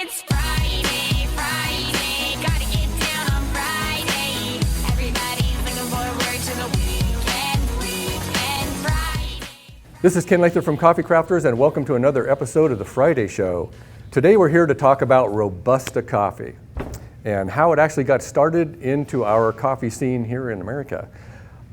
It's Friday, Friday, gotta get down on Friday. Everybody's looking forward to the weekend Friday. This is Ken Lather from Coffee Crafters, and welcome to another episode of the Friday Show. Today we're here to talk about Robusta coffee and how it actually got started into our coffee scene here in America.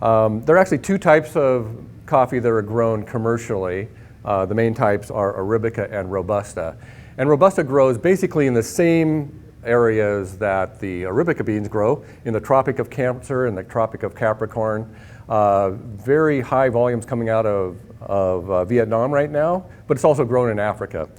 There are actually two types of coffee that are grown commercially. The main types are Arabica and Robusta. And Robusta grows basically in the same areas that the Arabica beans grow, in the Tropic of Cancer and the Tropic of Capricorn. Very high volumes coming out of Vietnam right now, but it's also grown in Africa.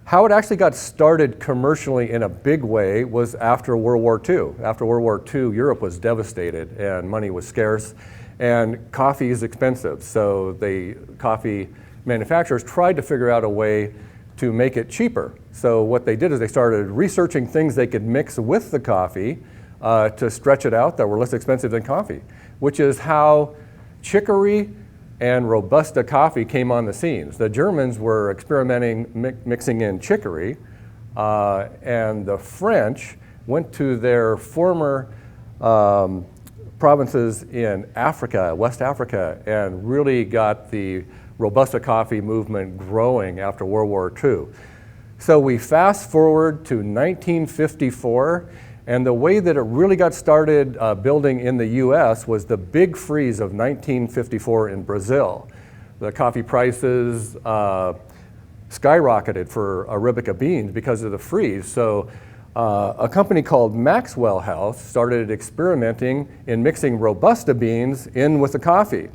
How it actually got started commercially in a big way was after World War II. After World War II, Europe was devastated and money was scarce, and coffee is expensive. So the coffee manufacturers tried to figure out a way to make it cheaper. So what they did is they started researching things they could mix with the coffee to stretch it out that were less expensive than coffee, which is how chicory and Robusta coffee came on the scenes. The Germans were experimenting mixing in chicory, and the French went to their former provinces in Africa, West Africa, and really got the Robusta coffee movement growing after World War II. So we fast forward to 1954, and the way that it really got started building in the US was the big freeze of 1954 in Brazil. The coffee prices skyrocketed for Arabica beans because of the freeze. So a company called Maxwell House started experimenting in mixing Robusta beans in with the coffee.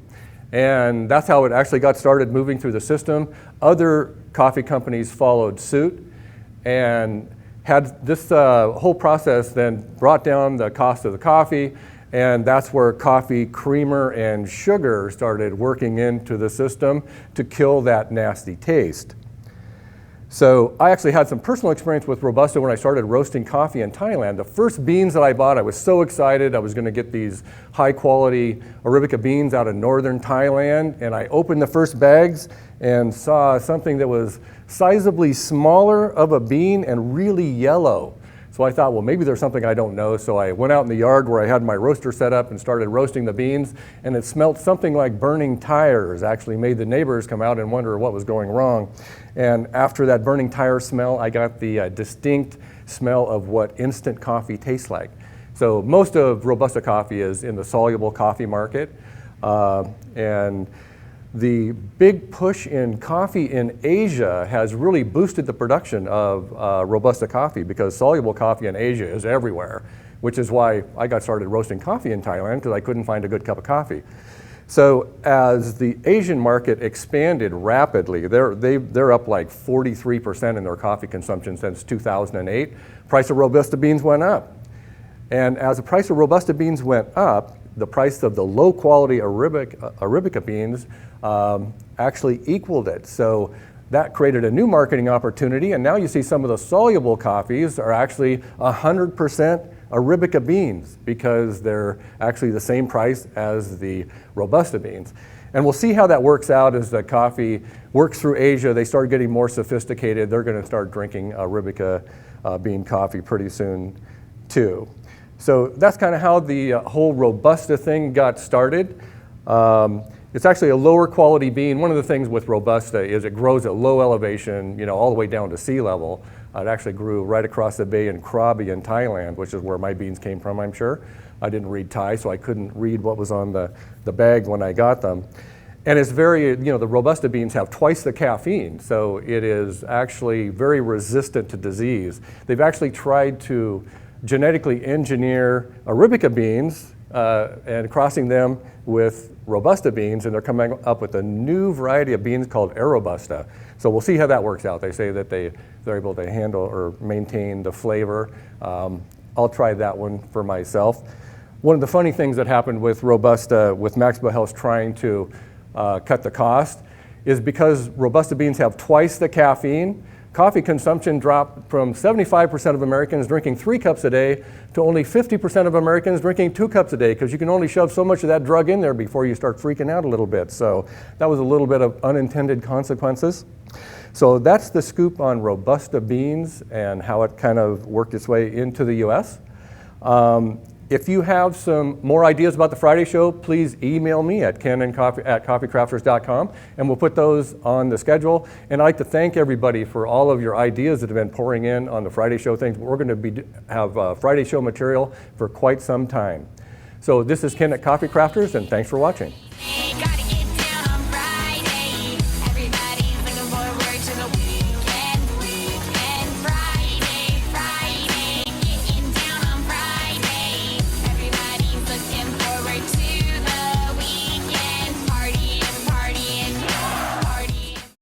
And that's how it actually got started moving through the system. Other coffee companies followed suit, and had this whole process then brought down the cost of the coffee, and that's where coffee creamer and sugar started working into the system to kill that nasty taste. So I actually had some personal experience with Robusta when I started roasting coffee in Thailand. The first beans that I bought, I was so excited. I was going to get these high quality Arabica beans out of northern Thailand, and I opened the first bags and saw something that was sizably smaller of a bean and really yellow. So I thought, well, maybe there's something I don't know. So I went out in the yard where I had my roaster set up and started roasting the beans, and it smelled something like burning tires. Actually made the neighbors come out and wonder what was going wrong. And after that burning tire smell, I got the distinct smell of what instant coffee tastes like. So most of Robusta coffee is in the soluble coffee market, and the big push in coffee in Asia has really boosted the production of Robusta coffee, because soluble coffee in Asia is everywhere, which is why I got started roasting coffee in Thailand, because I couldn't find a good cup of coffee. So as the Asian market expanded rapidly, they're up like 43% in their coffee consumption since 2008. Price of Robusta beans went up. And as the price of Robusta beans went up, the price of the low quality Arabica beans actually equaled it. So that created a new marketing opportunity, and now you see some of the soluble coffees are actually 100% Arabica beans, because they're actually the same price as the Robusta beans. And we'll see how that works out as the coffee works through Asia. They start getting more sophisticated. They're going to start drinking Arabica bean coffee pretty soon too. So that's kind of how the whole Robusta thing got started. It's actually a lower quality bean. One of the things with Robusta is it grows at low elevation, all the way down to sea level. It actually grew right across the bay in Krabi in Thailand, which is where my beans came from, I'm sure. I didn't read Thai, so I couldn't read what was on the bag when I got them. And it's very, the Robusta beans have twice the caffeine, so it is actually very resistant to disease. They've actually tried to genetically engineer Arabica beans and crossing them with Robusta beans, and they're coming up with a new variety of beans called Robusta. So we'll see how that works out. They say that they're able to handle or maintain the flavor. I'll try that one for myself. One of the funny things that happened with Robusta, with Maxwell House trying to cut the cost, is because Robusta beans have twice the caffeine, coffee consumption dropped from 75% of Americans drinking 3 cups a day to only 50% of Americans drinking 2 cups a day, because you can only shove so much of that drug in there before you start freaking out a little bit. So that was a little bit of unintended consequences. So that's the scoop on Robusta beans and how it kind of worked its way into the US. If you have some more ideas about the Friday show, please email me at ken@coffeecrafters.com, and we'll put those on the schedule. And I'd like to thank everybody for all of your ideas that have been pouring in on the Friday show things. We're going to have Friday show material for quite some time. So this is Ken at Coffee Crafters, and thanks for watching. Hey, got